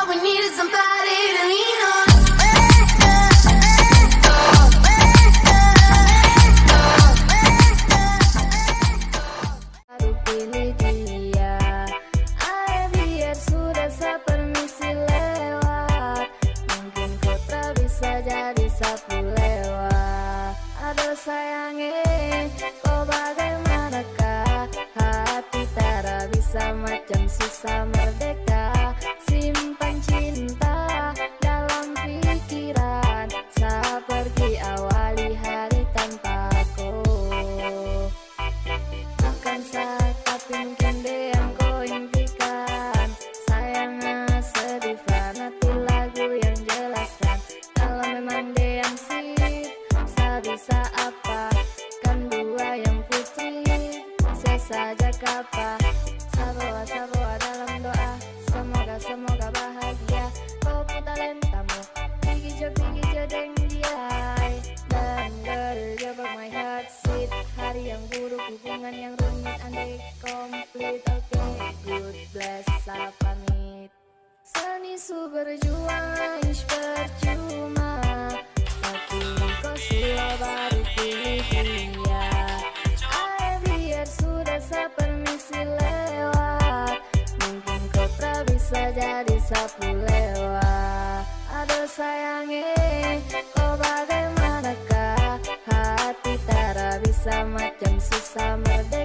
we need is somebody to lean on. Baru pilih dia, biar sudah sepermisi lewat. Mungkin kau tak bisa jadi sapu lewat. Aduh sayangnya, kau bagaimanakah? Hati tak bisa macam susah merdeka. Simpan cinta dalam pikiran, seperti awali hari tanpa aku. Akan saat tapi mungkin deh yang kau impikan. Sayangnya sedih nanti lagu yang jelaskan. Kalau memang deh yang sip, bisa apa? Kan dua yang putri, saya saja kapa. Sabawa dalam doa, semoga bahagia. Kau putar lentamu, gigi jo deng dia. Dan terjebak my heart seat. Hari yang buruk, hubungan yang rumit, andai komplit. Oke, good bless, salah pamit. Seni su berjuang, ish percuma. Tapi kau sudah baru pilih dia. Biar sudah sepermisi lewat. Mungkin kau tak bisa jadi sapu lewat. Aduh sayangnya, kau bagaimanakah? Hati tak bisa macam susah merdeka.